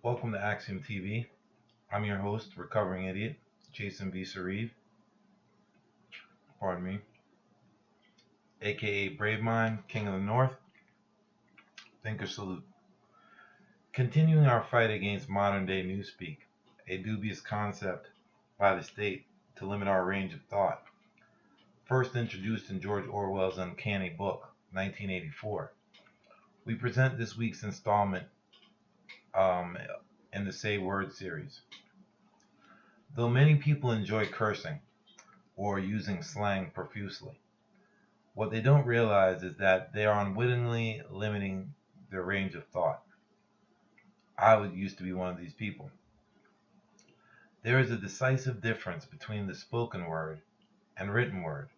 Welcome to AXIOM TV. I'm your host, recovering idiot, Jason B. Sareve, pardon me, aka Brave Mind, King of the North, Thinker Salute. Continuing our fight against modern day Newspeak, a dubious concept by the state to limit our range of thought. First introduced in George Orwell's Uncanny Book, 1984. We present this week's installment in the Say Word series. Though many people enjoy cursing or using slang profusely, what they don't realize is that they are unwittingly limiting their range of thought. I used to be one of these people. There is a decisive difference between the spoken word and written word,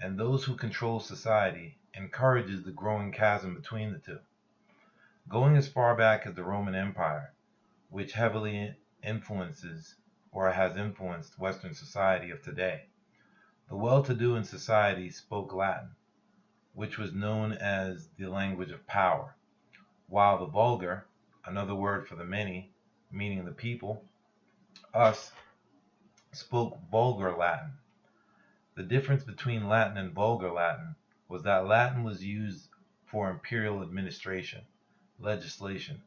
and those who control society encourages the growing chasm between the two. Going as far back as the Roman Empire, which heavily influences or has influenced Western society of today, the well-to-do in society spoke Latin, which was known as the language of power, while the vulgar, another word for the many, meaning the people, us, spoke vulgar Latin. The difference between Latin and vulgar Latin was that Latin was used for imperial administration, legislation,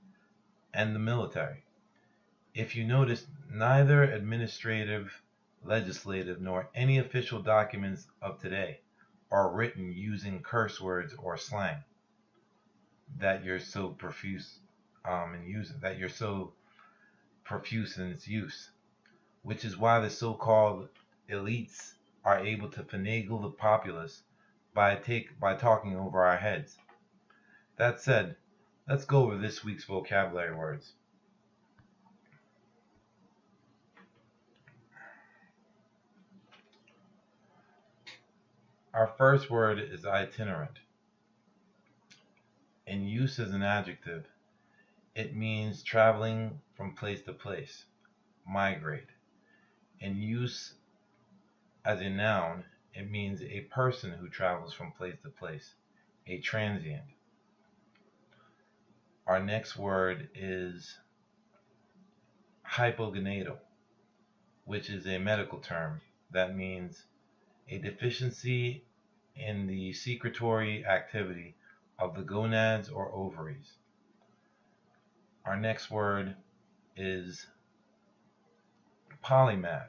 and the military. If you notice, neither administrative, legislative, nor any official documents of today are written using curse words or slang that you're so profuse in its use, which is why the so-called elites are able to finagle the populace by talking over our heads. That said, let's go over this week's vocabulary words. Our first word is itinerant. In use as an adjective, it means traveling from place to place, migrate. In use as a noun, it means a person who travels from place to place, a transient. Our next word is hypogonatal, which is a medical term that means a deficiency in the secretory activity of the gonads or ovaries. Our next word is polymath,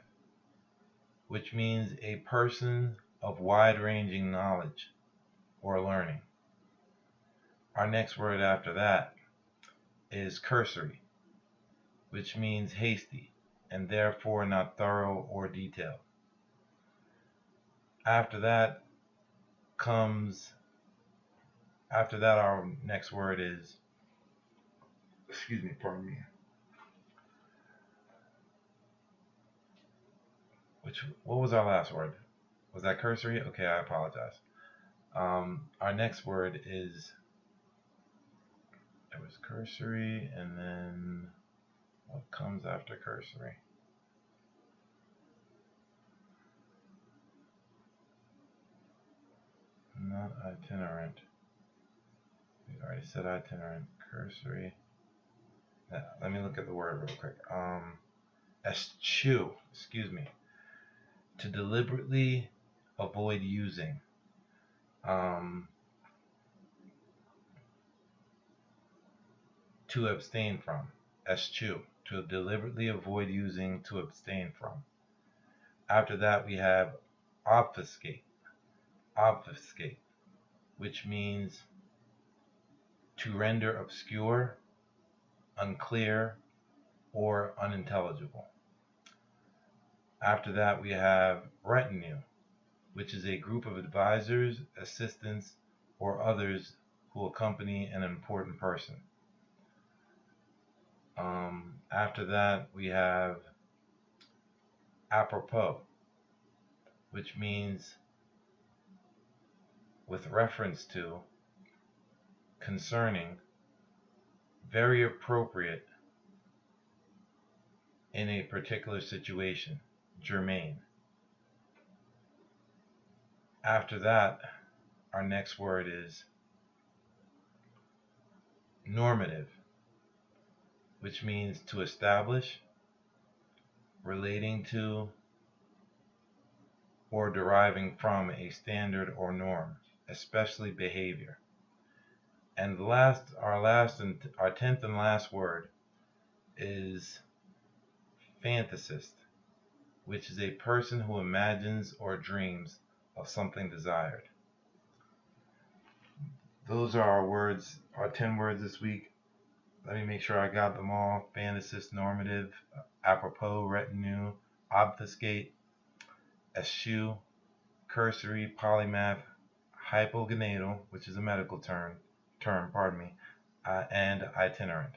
which means a person of wide-ranging knowledge or learning. Our next word after that is cursory, which means hasty and therefore not thorough or detailed. After that, our next word is, what was our last word? Was that cursory? Okay, I apologize. Our next word is, it was cursory, and then what comes after cursory? Not itinerant. We already said itinerant. Cursory. Let me look at the word real quick. Eschew. Excuse me. To deliberately avoid using. To abstain from. Eschew. To deliberately avoid using, to abstain from. After that, we have obfuscate. Obfuscate, which means to render obscure, unclear, or unintelligible. After that, we have retinue, which is a group of advisors, assistants, or others who accompany an important person. After that, we have apropos, which means with reference to, concerning, very appropriate in a particular situation, germane. After that, our next word is normative, which means to establish, relating to, or deriving from a standard or norm, especially behavior. And our 10th and last word is fantasist, which is a person who imagines or dreams of something desired. Those are our words, our 10 words this week. Let me make sure I got them all. Fantasist, normative, apropos, retinue, obfuscate, eschew, cursory, polymath, hypogonatal, which is a medical term, and itinerant.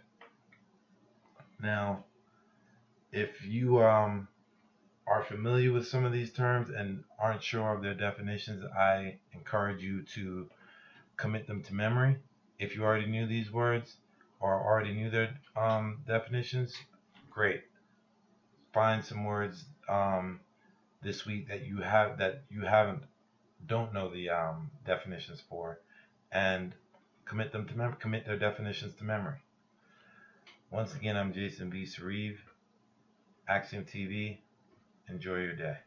Now, if you are familiar with some of these terms and aren't sure of their definitions, I encourage you to commit them to memory. If you already knew these words or already knew their definitions, great. Find some words this week that you don't know the definitions for, and commit their definitions to memory. Once again, I'm Jason B. Sarive, AXIOM TV. Enjoy your day.